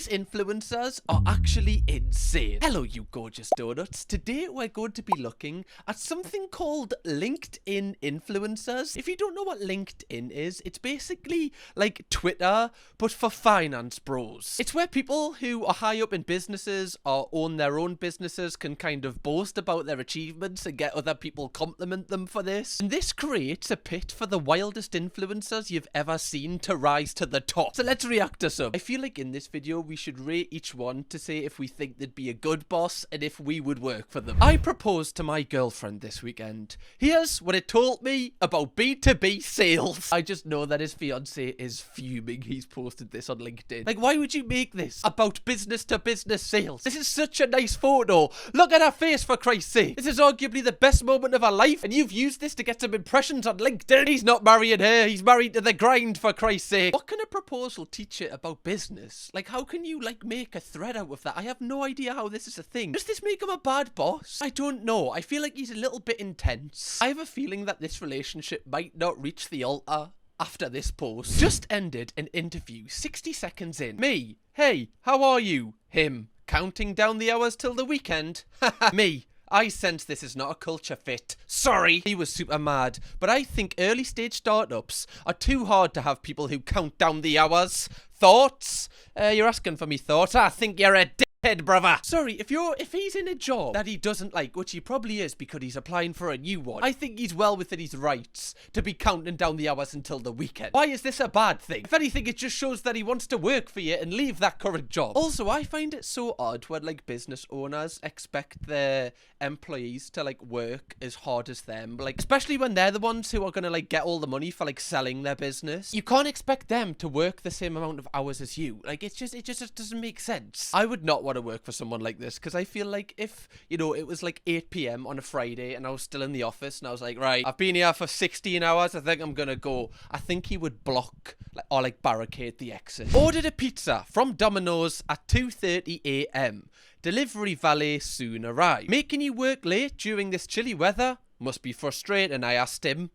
These influencers are actually insane. Hello, you gorgeous donuts. Today we're going to be looking at something called LinkedIn influencers. If you don't know what LinkedIn is, it's basically like Twitter, but for finance bros. It's where people who are high up in businesses or own their own businesses can kind of boast about their achievements and get other people compliment them for this. And this creates a pit for the wildest influencers you've ever seen to rise to the top. So let's react to some. I feel like in this video we should rate each one to say if we think they'd be a good boss and if we would work for them. I proposed to my girlfriend this weekend. Here's what it told me about B2B sales. I just know that his fiance is fuming he's posted this on LinkedIn. Like, why would you make this about business to business sales? This is such a nice photo. Look at her face, for Christ's sake. This is arguably the best moment of her life, and you've used this to get some impressions on LinkedIn. He's not marrying her, he's married to the grind, for Christ's sake. What can a proposal teach you about business? Like, how can you, like, make a thread out of that? I have no idea how this is a thing. Does this make him a bad boss? I don't know. I feel like he's a little bit intense. I have a feeling that this relationship might not reach the altar after this post. Just ended an interview 60 seconds in. Me, hey, how are you? Him, counting down the hours till the weekend. Me, I sense this is not a culture fit. Sorry. He was super mad, but I think early stage startups are too hard to have people who count down the hours. Thoughts? You're asking for me thoughts? I think you're a dickhead, brother. Sorry, if he's in a job that he doesn't like, which he probably is because he's applying for a new one, I think he's well within his rights to be counting down the hours until the weekend. Why is this a bad thing? If anything, it just shows that he wants to work for you and leave that current job. Also, I find it so odd when like business owners expect their employees to like work as hard as them, like especially when they're the ones who are gonna like get all the money for like selling their business. You can't expect them to work the same amount of hours as you. Like it just doesn't make sense. I would not want to work for someone like this because I feel like if, you know, it was like 8 p.m. on a Friday and I was still in the office and I was like, right, I've been here for 16 hours, I think I'm gonna go. I think he would block or like barricade the exit. Ordered a pizza from Domino's at 2:30 a.m. Delivery valet soon arrived. Making you work late during this chilly weather must be frustrating, I asked him.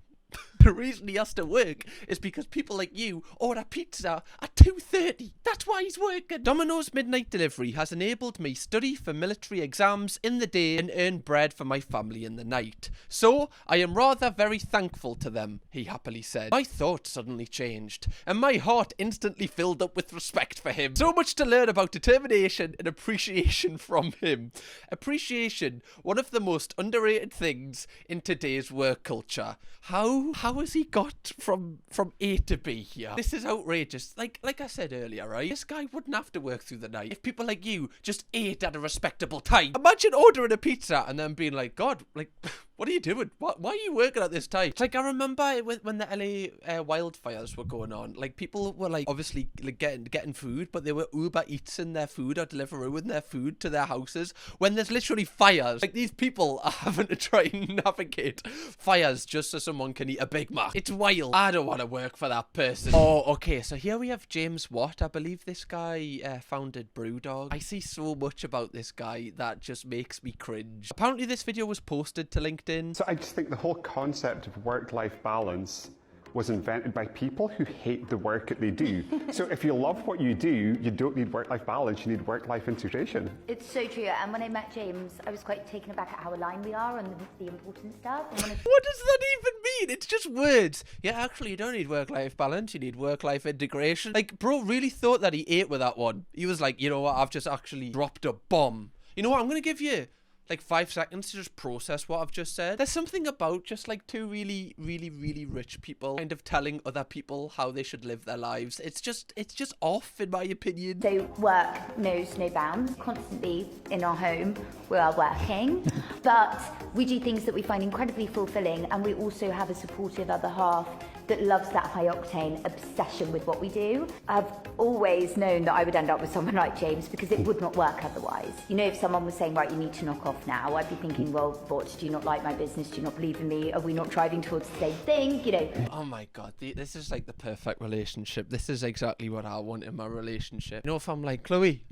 The reason he has to work is because people like you order pizza at 2:30. That's why he's working. Domino's midnight delivery has enabled me study for military exams in the day and earn bread for my family in the night. So, I am rather very thankful to them, he happily said. My thoughts suddenly changed, and my heart instantly filled up with respect for him. So much to learn about determination and appreciation from him. Appreciation, one of the most underrated things in today's work culture. How has he got from A to B here? This is outrageous. Like I said earlier, right? This guy wouldn't have to work through the night if people like you just ate at a respectable time. Imagine ordering a pizza and then being like, God, like, what are you doing? Why are you working at this time? It's like, I remember when the LA wildfires were going on, like people were like obviously like getting food, but they were Uber Eatsing their food or Deliverooing their food to their houses when there's literally fires. Like these people are having to try and navigate fires just so someone can eat a Big Mac. It's wild. I don't want to work for that person. Oh, okay. So here we have James Watt. I believe this guy founded Brewdog. I see so much about this guy that just makes me cringe. Apparently this video was posted to LinkedIn. So I just think the whole concept of work-life balance was invented by people who hate the work that they do. So if you love what you do, you don't need work-life balance, you need work-life integration. It's so true, and when I met James, I was quite taken aback at how aligned we are on the important stuff. And what does that even mean? It's just words. Yeah, actually, you don't need work-life balance, you need work-life integration. Like, bro really thought that he ate with that one. He was like, you know what, I've just actually dropped a bomb. You know what, I'm gonna give you like 5 seconds to just process what I've just said. There's something about just like two really rich people kind of telling other people how they should live their lives. It's just off, in my opinion. So work knows no bounds. Constantly in our home, we are working, but we do things that we find incredibly fulfilling, and we also have a supportive other half that loves that high octane obsession with what we do. I've always known that I would end up with someone like James because it would not work otherwise. You know, if someone was saying, right, you need to knock off now, I'd be thinking, well, what, do you not like my business? Do you not believe in me? Are we not driving towards the same thing? You know. Oh my God, this is like the perfect relationship. This is exactly what I want in my relationship. You know, if I'm like, Chloe,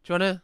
do you wanna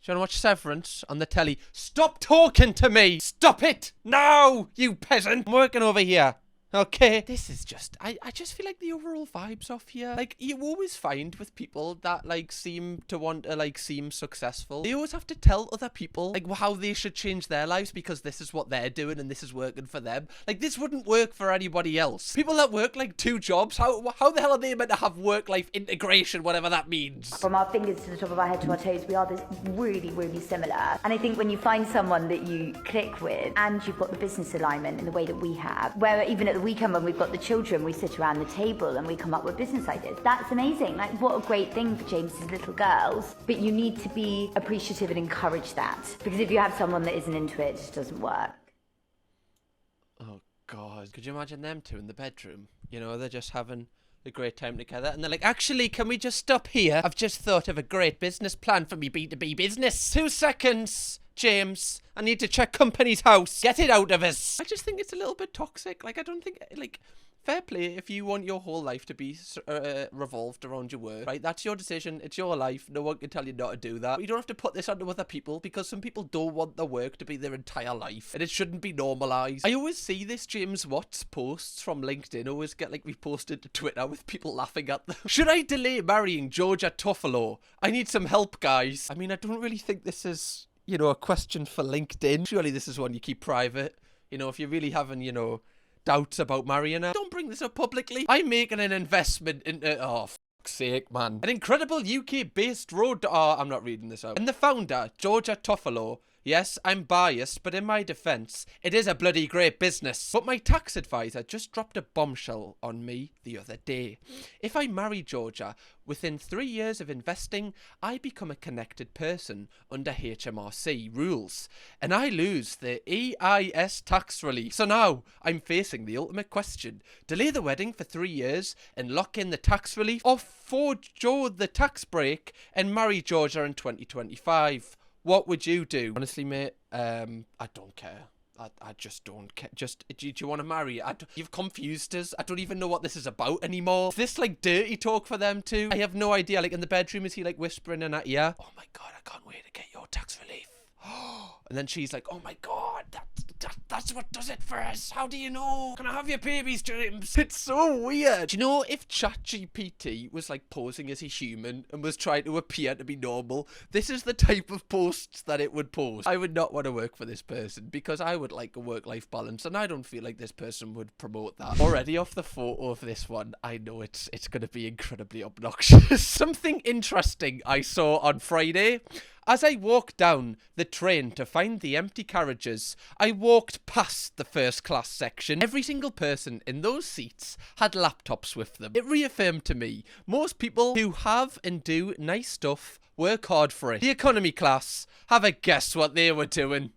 watch Severance on the telly? Stop talking to me! Stop it! No, you peasant! I'm working over here. Okay, this is just, I just feel like the overall vibe's off here. Like, you always find with people that, like, seem to want to, like, seem successful, they always have to tell other people, like, how they should change their lives because this is what they're doing and this is working for them. Like, this wouldn't work for anybody else. People that work, like, 2 jobs, how the hell are they meant to have work-life integration, whatever that means? From our fingers to the top of our head to our toes, we are this really, really similar. And I think when you find someone that you click with and you've got the business alignment in the way that we have, where even at the weekend when we've got the children, we sit around the table and we come up with business ideas. That's amazing. Like, what a great thing for James's little girls. But you need to be appreciative and encourage that. Because if you have someone that isn't into it, it just doesn't work. Oh, God. Could you imagine them two in the bedroom? You know, they're just having a great time together. And they're like, actually, can we just stop here? I've just thought of a great business plan for me B2B business. 2 seconds. James, I need to check company's house. Get it out of us. I just think it's a little bit toxic. Like, I don't think, like, fair play if you want your whole life to be revolved around your work, right? That's your decision. It's your life. No one can tell you not to do that. But you don't have to put this onto other people because some people don't want their work to be their entire life and it shouldn't be normalised. I always see this James Watts posts from LinkedIn always get, like, reposted to Twitter with people laughing at them. Should I delay marrying Georgia Toffolo? I need some help, guys. I mean, I don't really think this is, you know, a question for LinkedIn. Surely this is one you keep private. You know, if you're really having, you know, doubts about marrying her, don't bring this up publicly. I'm making an investment into, oh, fuck's sake, man. An incredible UK-based road, oh, I'm not reading this out. And the founder, Georgia Toffolo, yes, I'm biased, but in my defence, it is a bloody great business. But my tax advisor just dropped a bombshell on me the other day. If I marry Georgia, within 3 years of investing, I become a connected person under HMRC rules, and I lose the EIS tax relief. So now, I'm facing the ultimate question. Delay the wedding for 3 years and lock in the tax relief, or forego the tax break and marry Georgia in 2025. What would you do? Honestly, mate, I don't care. I just don't care. Just, do you want to marry? You've confused us. I don't even know what this is about anymore. Is this, like, dirty talk for them too? I have no idea. Like, in the bedroom, is he, like, whispering in her ear? Oh my God, I can't wait to get your tax relief. And then she's like, oh my God, that's what does it for us. How do you know? Can I have your babies, James? It's so weird. Do you know, if ChatGPT was, like, posing as a human and was trying to appear to be normal, this is the type of posts that it would post. I would not want to work for this person because I would like a work-life balance, and I don't feel like this person would promote that. Already off the photo of this one, I know it's going to be incredibly obnoxious. Something interesting I saw on Friday. As I walked down the train to find the empty carriages, I walked past the first class section. Every single person in those seats had laptops with them. It reaffirmed to me, most people who have and do nice stuff work hard for it. The economy class, have a guess what they were doing.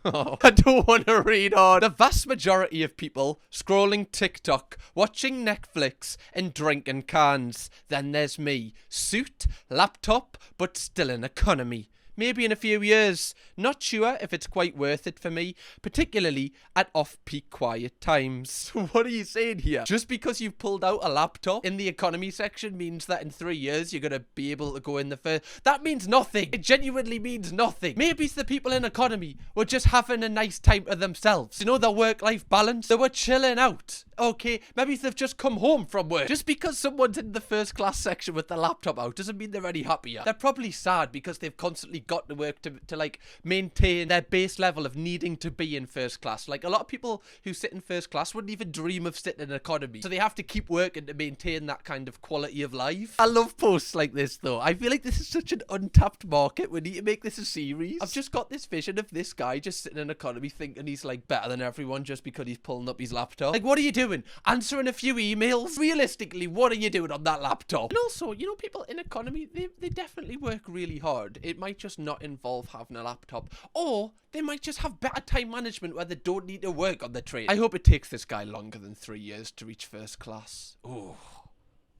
Oh, I don't want to read on. The vast majority of people scrolling TikTok, watching Netflix and drinking cans. Then there's me, suit, laptop, but still in economy. Maybe in a few years. Not sure if it's quite worth it for me, particularly at off-peak quiet times. What are you saying here? Just because you've pulled out a laptop in the economy section means that in 3 years you're going to be able to go in the first... That means nothing. It genuinely means nothing. Maybe it's the people in economy were just having a nice time to themselves. You know, their work-life balance? They were chilling out. Okay, maybe they've just come home from work. Just because someone's in the first class section with their laptop out doesn't mean they're any happier. They're probably sad because they've constantly got to work to like maintain their base level of needing to be in first class. Like, a lot of people who sit in first class wouldn't even dream of sitting in economy, so they have to keep working to maintain that kind of quality of life. I love posts like this though. I feel like this is such an untapped market. We need to make this a series. I've just got this vision of this guy just sitting in economy thinking he's, like, better than everyone just because he's pulling up his laptop. Like, what are you doing? Answering a few emails? Realistically, what are you doing on that laptop? And also, you know, people in economy, they definitely work really hard. It might just not involve having a laptop, or they might just have better time management where they don't need to work on the train. I hope it takes this guy longer than 3 years to reach first class. Ooh.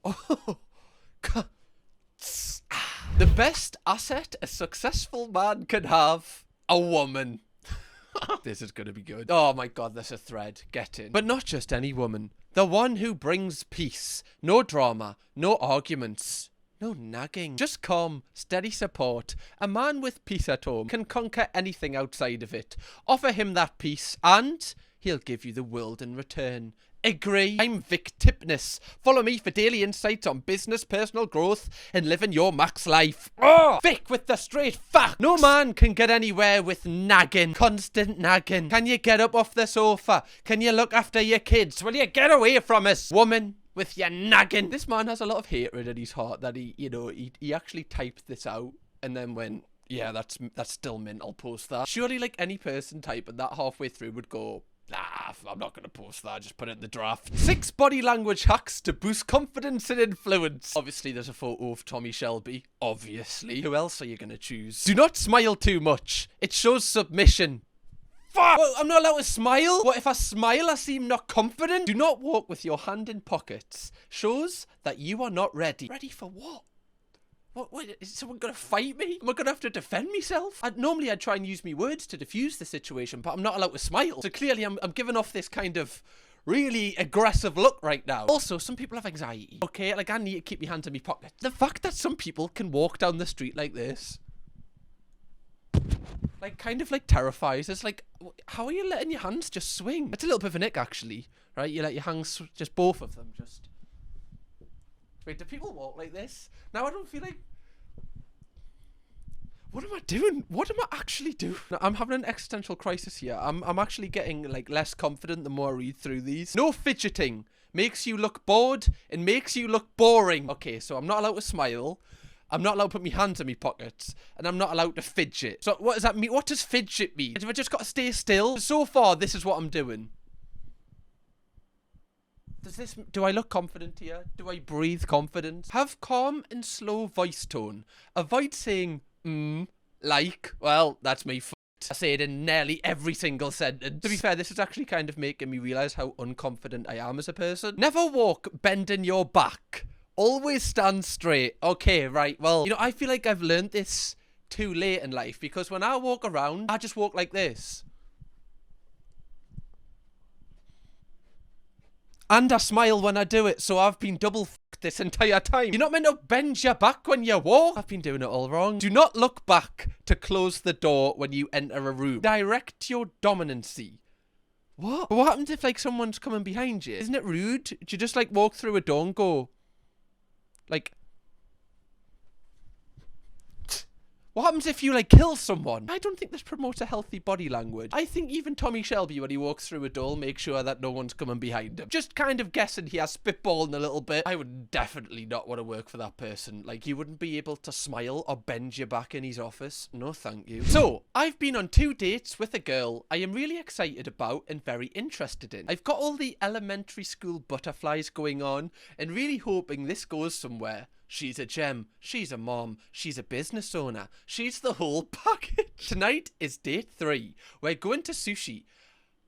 Oh. The best asset a successful man can have: a woman. This is going to be good. Oh my God, there's a thread. Get in. But not just any woman. The one who brings peace. No drama. No arguments. No nagging. Just calm, steady support. A man with peace at home can conquer anything outside of it. Offer him that peace and he'll give you the world in return. Agree. I'm Vic Tipness. Follow me for daily insights on business, personal growth, and living your max life. Oh, Vic with the straight facts. No man can get anywhere with nagging. Constant nagging. Can you get up off the sofa? Can you look after your kids? Will you get away from us? Woman with your nagging. This man has a lot of hatred in his heart that he actually typed this out and then went, yeah, that's still mint. I'll post that. Surely, like, any person typing that halfway through would go, nah, I'm not going to post that. Just put it in the draft. 6 body language hacks to boost confidence and influence. Obviously, there's a photo of Tommy Shelby. Obviously. Who else are you going to choose? Do not smile too much. It shows submission. Fuck! Well, I'm not allowed to smile? What if I smile, I seem not confident? Do not walk with your hand in pockets. Shows that you are not ready. Ready for what? What, is someone going to fight me? Am I going to have to defend myself? Normally I'd try and use my words to diffuse the situation, but I'm not allowed to smile. So clearly I'm giving off this kind of really aggressive look right now. Also, some people have anxiety. Okay, like I need to keep my hand in my pocket. The fact that some people can walk down the street like this, like, kind of like terrifies. It's like, how are you letting your hands just swing? It's a little bit of an ick, actually, right? You let your hands, just both of them, just... Wait, do people walk like this? Now I don't feel like... What am I doing? What am I actually doing? I'm having an existential crisis here. I'm actually getting, like, less confident the more I read through these. No fidgeting. Makes you look bored and makes you look boring. Okay, so I'm not allowed to smile. I'm not allowed to put my hands in my pockets. And I'm not allowed to fidget. So what does that mean? What does fidget mean? Have I just got to stay still? So far, this is what I'm doing. Do I look confident here? Do I breathe confidence? Have calm and slow voice tone. Avoid saying, like, well, that's me f***ed. I say it in nearly every single sentence. To be fair, this is actually kind of making me realise how unconfident I am as a person. Never walk bending your back. Always stand straight. Okay, right, well, I feel like I've learned this too late in life because when I walk around, I just walk like this. And I smile when I do it, so I've been double f***ed this entire time. You're not meant to bend your back when you walk. I've been doing it all wrong. Do not look back to close the door when you enter a room. Direct your dominancy. What? But what happens if, like, someone's coming behind you? Isn't it rude? Do you just, like, walk through a door and go, like... What happens if you, like, kill someone? I don't think this promotes a healthy body language. I think even Tommy Shelby, when he walks through a door, makes sure that no one's coming behind him. Just kind of guessing he has spitballing a little bit. I would definitely not want to work for that person. Like, you wouldn't be able to smile or bend your back in his office. No, thank you. So, I've been on 2 dates with a girl I am really excited about and very interested in. I've got all the elementary school butterflies going on and really hoping this goes somewhere. She's a gem, she's a mom, she's a business owner, she's the whole package. Tonight is date 3. We're going to sushi.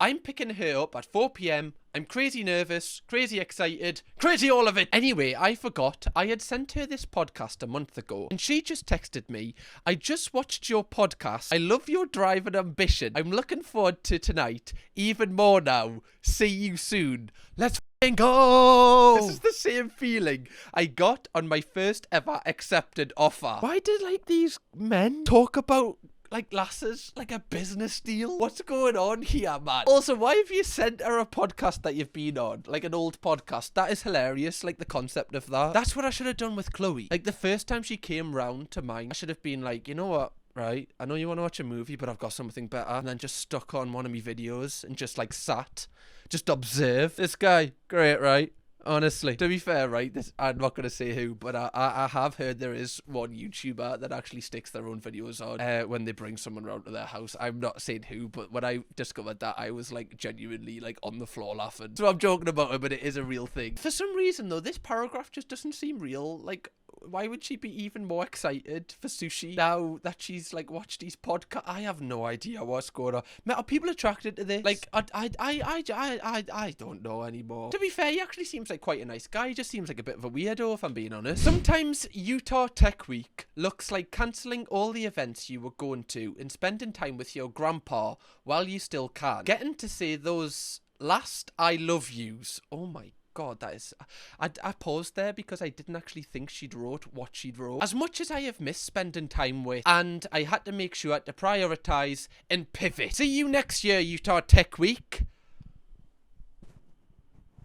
I'm picking her up at 4 p.m. I'm crazy nervous, crazy excited, crazy all of it. Anyway, I forgot I had sent her this podcast a month ago and she just texted me, I just watched your podcast. I love your drive and ambition. I'm looking forward to tonight even more now. See you soon. Let's go. This is the same feeling I got on my first ever accepted offer. Why did, like, these men talk about, like, lasses like a business deal? What's going on here, man? Also, why have you sent her a podcast that you've been on? Like an old podcast. That is hilarious, like the concept of that. That's what I should have done with Chloe. Like, the first time she came round to mine, I should have been like, you know what? Right, I know you want to watch a movie, but I've got something better. And then just stuck on one of my videos and just, like, sat. Just observe. This guy, great, right? Honestly. To be fair, right, I'm not going to say who, but I have heard there is one YouTuber that actually sticks their own videos on when they bring someone around to their house. I'm not saying who, but when I discovered that, I was, like, genuinely, like, on the floor laughing. So I'm joking about it, but it is a real thing. For some reason, though, this paragraph just doesn't seem real. Like, why would she be even more excited for sushi now that she's, like, watched these podcasts? I have no idea what's going on. Are people attracted to this? Like, I don't know anymore. To be fair, he actually seems like quite a nice guy. He just seems like a bit of a weirdo, if I'm being honest. Sometimes Utah Tech Week looks like cancelling all the events you were going to and spending time with your grandpa while you still can. Getting to say those last I love yous. Oh my God, that is... I paused there because I didn't actually think she'd wrote what she'd wrote. As much as I have missed spending time with, and I had to make sure to prioritise and pivot. See you next year, Utah Tech Week.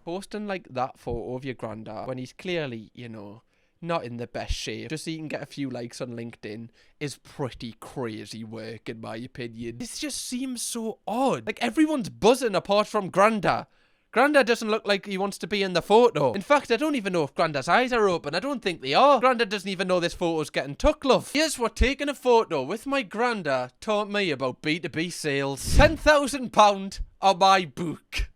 posting like that photo of your granddad when he's clearly, you know, not in the best shape, just so you can get a few likes on LinkedIn, is pretty crazy work, in my opinion. This just seems so odd. Like, everyone's buzzing apart from Granda. Granda doesn't look like he wants to be in the photo. In fact, I don't even know if Granda's eyes are open. I don't think they are. Granda doesn't even know this photo's getting took, love. Here's what taking a photo with my Granda taught me about B2B sales. £10,000 on my book.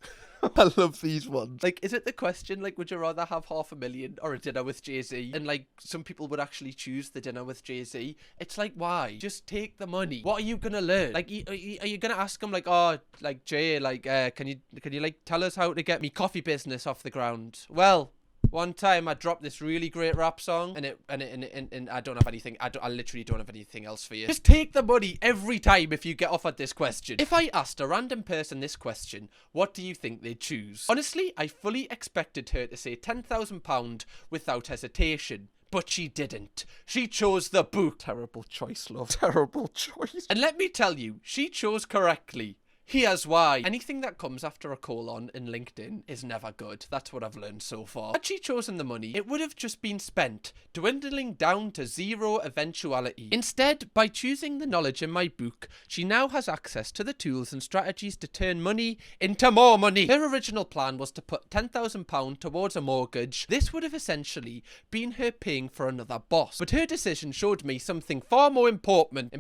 I love these ones. Like, is it the question, like, would you rather have $500,000 or a dinner with Jay-Z? And, like, some people would actually choose the dinner with Jay-Z. It's like, why? Just take the money. What are you gonna learn? Like, are you gonna ask him, like, oh, like, Jay, like, can you, like, tell us how to get me coffee business off the ground? Well, one time I dropped this really great rap song and I don't have anything. I literally don't have anything else for you. Just take the money every time if you get offered this question. If I asked a random person this question, what do you think they'd choose? Honestly, I fully expected her to say £10,000 without hesitation. But she didn't. She chose the book. Terrible choice, love. Terrible choice. And let me tell you, she chose correctly. Here's why. Anything that comes after a colon in LinkedIn is never good. That's what I've learned so far. Had she chosen the money, it would have just been spent, dwindling down to zero eventuality. Instead, by choosing the knowledge in my book, she now has access to the tools and strategies to turn money into more money. Her original plan was to put £10,000 towards a mortgage. This would have essentially been her paying for another boss. But her decision showed me something far more important.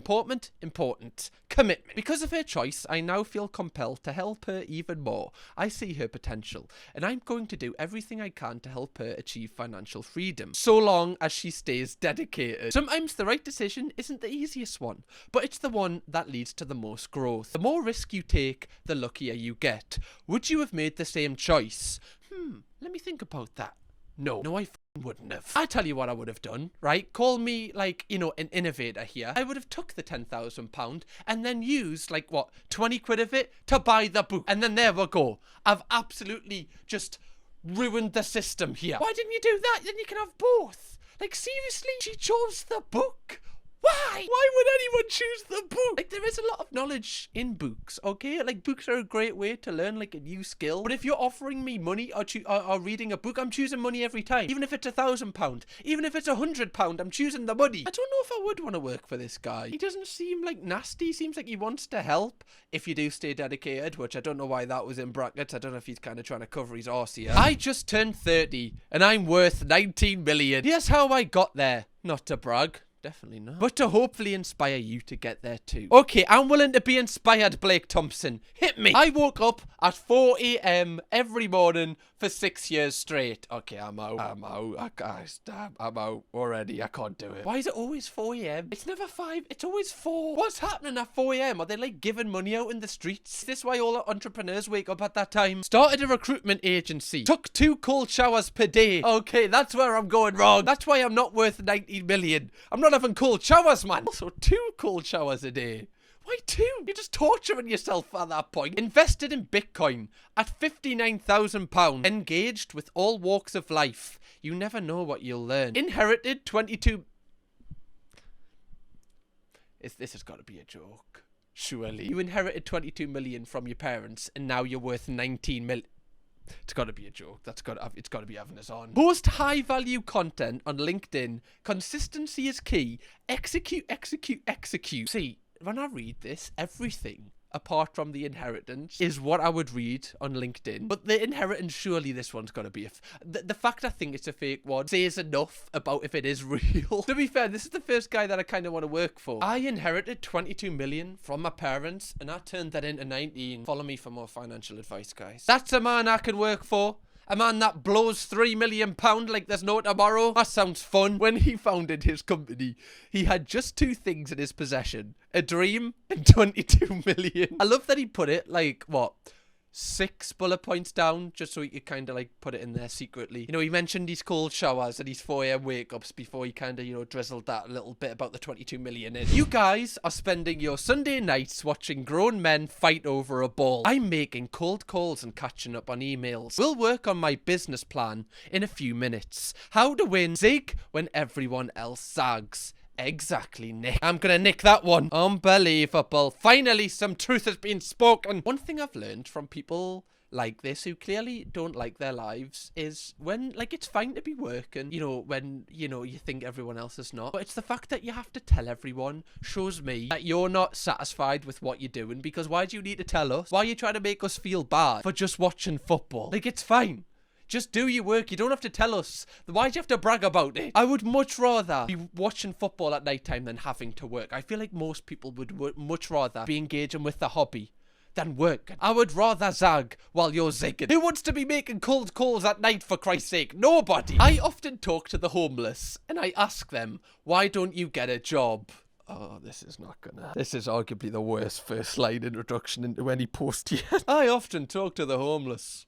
Commitment. Because of her choice, I now feel compelled to help her even more. I see her potential, and I'm going to do everything I can to help her achieve financial freedom, so long as she stays dedicated. Sometimes the right decision isn't the easiest one, but it's the one that leads to the most growth. The more risk you take, the luckier you get. Would you have made the same choice? Let me think about that. No, I wouldn't have. I tell you what I would have done, right? Call me, like, you know, an innovator here. I would have took the £10,000 and then used, like, what, 20 quid of it to buy the book. And then there we go. I've absolutely just ruined the system here. Why didn't you do that? Then you can have both. Like, seriously? She chose the book. Why? Why would anyone choose the book? Like, there is a lot of knowledge in books, okay? Like, books are a great way to learn, like, a new skill. But if you're offering me money or reading a book, I'm choosing money every time. Even if it's £1,000, even if it's £100, I'm choosing the money. I don't know if I would want to work for this guy. He doesn't seem, like, nasty. He seems like he wants to help if you do stay dedicated, which I don't know why that was in brackets. I don't know if he's kind of trying to cover his arse here. I just turned 30, and I'm worth 19 million. Here's how I got there. Not to brag. Definitely not. But to hopefully inspire you to get there too. Okay, I'm willing to be inspired, Blake Thompson. Hit me. I woke up at 4 a.m. every morning for 6 years straight. Okay, I'm out. I'm out already. I can't do it. Why is it always 4 a.m.? It's never 5. It's always 4. What's happening at 4 a.m.? Are they, like, giving money out in the streets? Is this why all entrepreneurs wake up at that time? Started a recruitment agency. Took 2 cold showers per day. Okay, that's where I'm going wrong. That's why I'm not worth 19 million. I'm not having cold showers, man. Also, 2 cold showers a day. Why 2? You're just torturing yourself at that point. Invested in Bitcoin at £59,000. Engaged with all walks of life. You never know what you'll learn. Inherited 22... This has got to be a joke. Surely. You inherited 22 million from your parents and now you're worth 19 million. It's got to be a joke. It's got to be having us on. Post high value content on LinkedIn. Consistency is key. Execute. See, when I read this, everything apart from the inheritance is what I would read on LinkedIn. But the inheritance, surely this one's got to be the fact I think it's a fake one says enough about if it is real. To be fair, this is the first guy that I kind of want to work for. I inherited 22 million from my parents and I turned that into 19. Follow me for more financial advice, guys. That's a man I can work for. A man that blows £3 million like there's no tomorrow. That sounds fun. When he founded his company, he had just 2 things in his possession. A dream and 22 million. I love that he put it like, what, 6 bullet points down, just so he could kind of like put it in there secretly. You know, he mentioned his cold showers and his 4 a.m. wake-ups before he kind of, you know, drizzled that little bit about the 22 million in. You guys are spending your Sunday nights watching grown men fight over a ball. I'm making cold calls and catching up on emails. We'll work on my business plan in a few minutes. How to win zig when everyone else zags. Exactly, Nick. I'm gonna nick that one. Unbelievable. Finally, some truth has been spoken. One thing I've learned from people like this, who clearly don't like their lives, is when, like, it's fine to be working, you know, when, you know, you think everyone else is not. But it's the fact that you have to tell everyone shows me that you're not satisfied with what you're doing, because why do you need to tell us? Why are you trying to make us feel bad for just watching football? Like, it's fine. Just do your work. You don't have to tell us. Why do you have to brag about it? I would much rather be watching football at night time than having to work. I feel like most people would much rather be engaging with the hobby than work. I would rather zag while you're zigging. Who wants to be making cold calls at night, for Christ's sake? Nobody. I often talk to the homeless and I ask them, why don't you get a job? Oh, this is arguably the worst first line introduction into any post yet. I often talk to the homeless.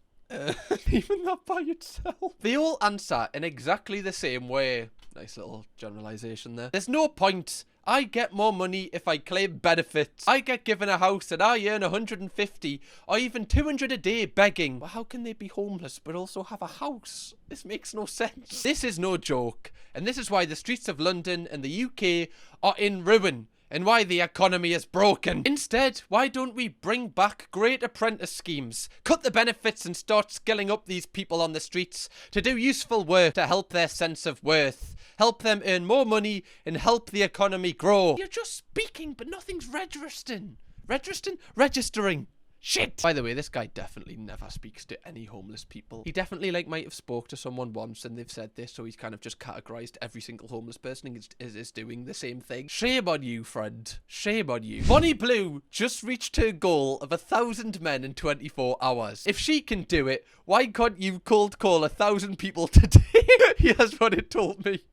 Even that by itself. They all answer in exactly the same way. Nice little generalization there. There's no point. I get more money if I claim benefits. I get given a house and I earn 150 or even 200 a day begging. But how can they be homeless but also have a house? This makes no sense. This is no joke. And this is why the streets of London and the UK are in ruin. And why the economy is broken. Instead, why don't we bring back great apprentice schemes, cut the benefits and start skilling up these people on the streets to do useful work to help their sense of worth, help them earn more money and help the economy grow. You're just speaking, but nothing's registering. Registering. Shit! By the way, this guy definitely never speaks to any homeless people. He definitely, like, might have spoke to someone once and they've said this, so he's kind of just categorized every single homeless person is doing the same thing. Shame on you, friend. Shame on you. Bonnie Blue just reached her goal of 1,000 men in 24 hours. If she can do it, why can't you cold call 1,000 people today? Here's what it told me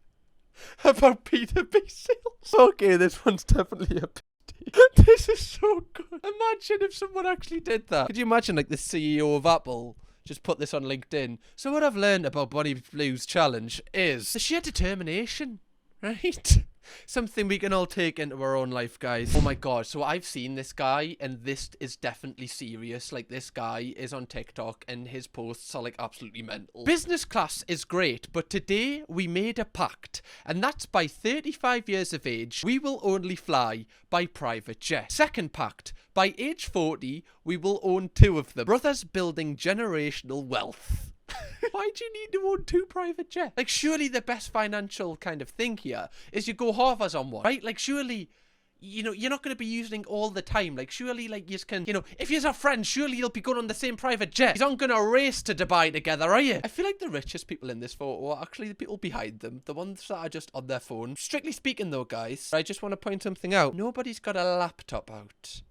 about P2P sales. Okay, this one's definitely a this is so good. Imagine if someone actually did that. Could you imagine, like, the CEO of Apple just put this on LinkedIn? So what I've learned about Bonnie Blue's challenge is the sheer determination, right? Something we can all take into our own life, guys. Oh my god, so I've seen this guy, and this is definitely serious. Like, this guy is on TikTok, and his posts are, like, absolutely mental. Business class is great, but today we made a pact, and that's by 35 years of age, we will only fly by private jet. Second pact, by age 40, we will own 2 of them. Brothers building generational wealth. Why do you need to own 2 private jets? Like, surely the best financial kind of thing here is you go halvers on one, right? Like, surely, you know, you're not going to be using all the time. Like, surely, like, you can, you know, if you're a friend, surely you'll be going on the same private jet. You aren't going to race to Dubai together, are you? I feel like the richest people in this photo are actually the people behind them, the ones that are just on their phone. Strictly speaking, though, guys, I just want to point something out. Nobody's got a laptop out.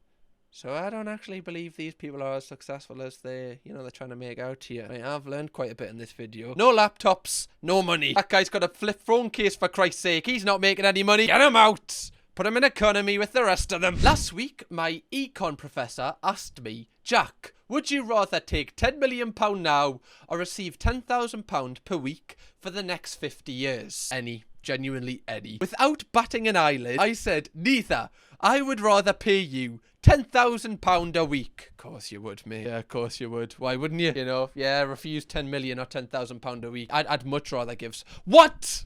So I don't actually believe these people are as successful as they're trying to make out here. Right, I've learned quite a bit in this video. No laptops, no money. That guy's got a flip phone case, for Christ's sake. He's not making any money. Get him out. Put him in economy with the rest of them. Last week, my econ professor asked me, Jack, would you rather take £10 million now or receive £10,000 per week for the next 50 years? Any. Genuinely any. Without batting an eyelid, I said, neither. I would rather pay you £10,000 a week. Of course you would, mate. Yeah, of course you would. Why wouldn't you? You know, yeah, refuse 10 million or £10,000 a week. I'd much rather give... What?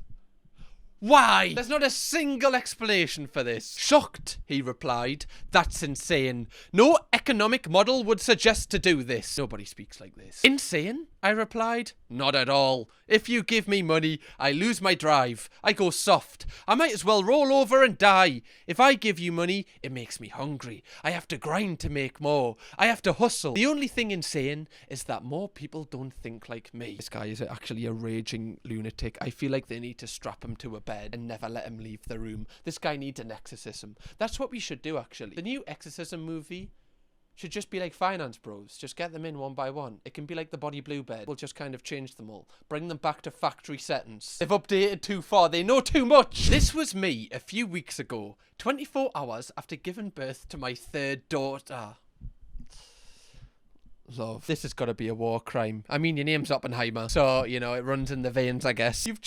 Why? There's not a single explanation for this. Shocked, he replied. That's insane. No economic model would suggest to do this. Nobody speaks like this. Insane? I replied. Not at all. If you give me money, I lose my drive. I go soft. I might as well roll over and die. If I give you money, it makes me hungry. I have to grind to make more. I have to hustle. The only thing insane is that more people don't think like me. This guy is actually a raging lunatic. I feel like they need to strap him to a bed and never let him leave the room. This guy needs an exorcism. That's what we should do, actually. The new exorcism movie should just be like Finance Bros. Just get them in one by one. It can be like the Bonnie Blue bed. We'll just kind of change them all. Bring them back to factory settings. They've updated too far. They know too much. This was me a few weeks ago. 24 hours after giving birth to my 3rd daughter. Love. This has got to be a war crime. I mean, your name's Oppenheimer, so, you know, it runs in the veins, I guess. You've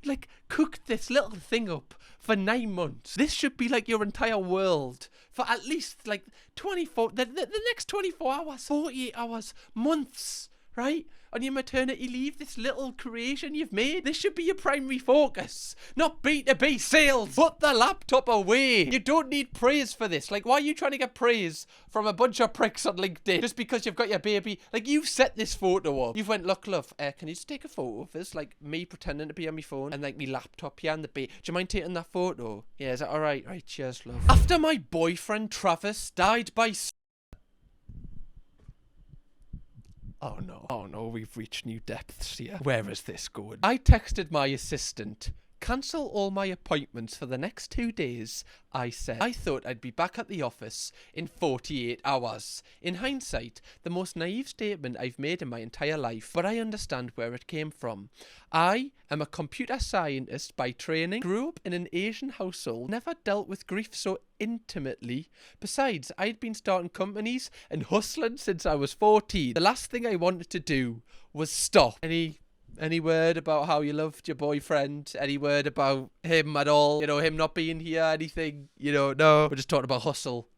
like, cooked this little thing up for 9 months. This should be, like, your entire world for at least, like, 24, the next 24 hours, 48 hours, months, right? On your maternity leave, this little creation you've made, this should be your primary focus, not B2B sales. Put the laptop away. You don't need praise for this. Like, why are you trying to get praise from a bunch of pricks on LinkedIn just because you've got your baby? Like, you've set this photo up. You've went, look, love, can you just take a photo of this? Like, me pretending to be on my phone and, like, me laptop here and the baby. Do you mind taking that photo? Yeah, is that all right? Right, cheers, love. After my boyfriend, Travis, died by... Oh no, we've reached new depths here. Where is this going? I texted my assistant, cancel all my appointments for the next 2 days. I said, I thought I'd be back at the office in 48 hours. In hindsight, the most naive statement I've made in my entire life, but I understand where it came from. I am a computer scientist by training, grew up in an Asian household, never dealt with grief so intimately. Besides, I'd been starting companies and hustling since I was 14. The last thing I wanted to do was stop. Any word about how you loved your boyfriend? Any word about him at all? You know, him not being here, anything? You know, no. We're just talking about hustle.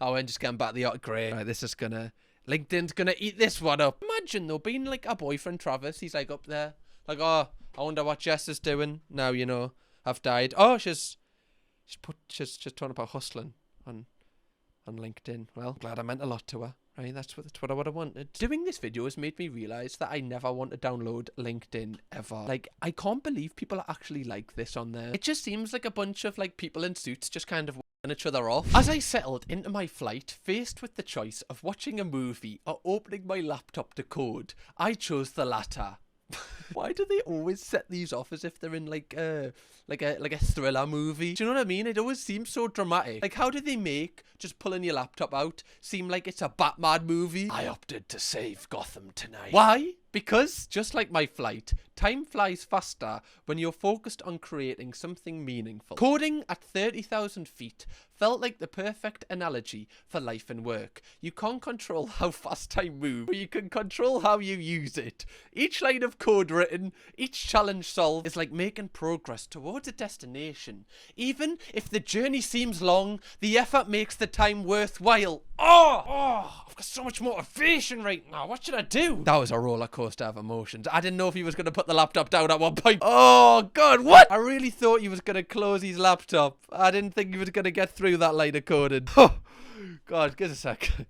Oh, and just getting back to the art. Great. Right, this is LinkedIn's gonna eat this one up. Imagine though, being like a boyfriend, Travis, he's like up there. Like, oh, I wonder what Jess is doing now, you know, I've died. Oh, she's talking about hustling on LinkedIn. Well, glad I meant a lot to her. Right, that's what I would have wanted. Doing this video has made me realise that I never want to download LinkedIn ever. Like, I can't believe people are actually like this on there. It just seems like a bunch of like people in suits just kind of w***ing each other off. As I settled into my flight, faced with the choice of watching a movie or opening my laptop to code, I chose the latter. Why do they always set these off as if they're in like a thriller movie? Do you know what I mean? It always seems so dramatic. Like, how do they make just pulling your laptop out seem like it's a Batman movie? I opted to save Gotham tonight. Why? Because, just like my flight, time flies faster when you're focused on creating something meaningful. Coding at 30,000 feet felt like the perfect analogy for life and work. You can't control how fast time moves, but you can control how you use it. Each line of code written, each challenge solved is like making progress towards a destination. Even if the journey seems long, the effort makes the time worthwhile. Oh, I've got so much motivation right now. What should I do? That was a roller coaster of emotions. I didn't know if he was going to put the laptop down at one point. Oh, God, what? I really thought he was going to close his laptop. I didn't think he was going to get through that line of coding. Oh, God, give us a second.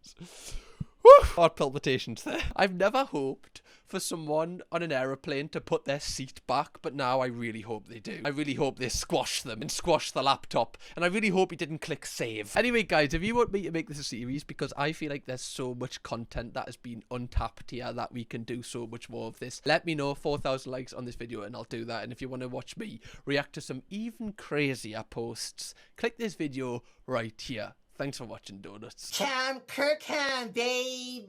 Heart palpitations there. I've never hoped for someone on an aeroplane to put their seat back, but now I really hope they do. I really hope they squash them and squash the laptop, and I really hope he didn't click save. Anyway, guys, if you want me to make this a series, because I feel like there's so much content that has been untapped here that we can do so much more of this, let me know. 4,000 likes on this video and I'll do that. And if you want to watch me react to some even crazier posts, click this video right here. Thanks for watching, Donuts. Kirkham, baby.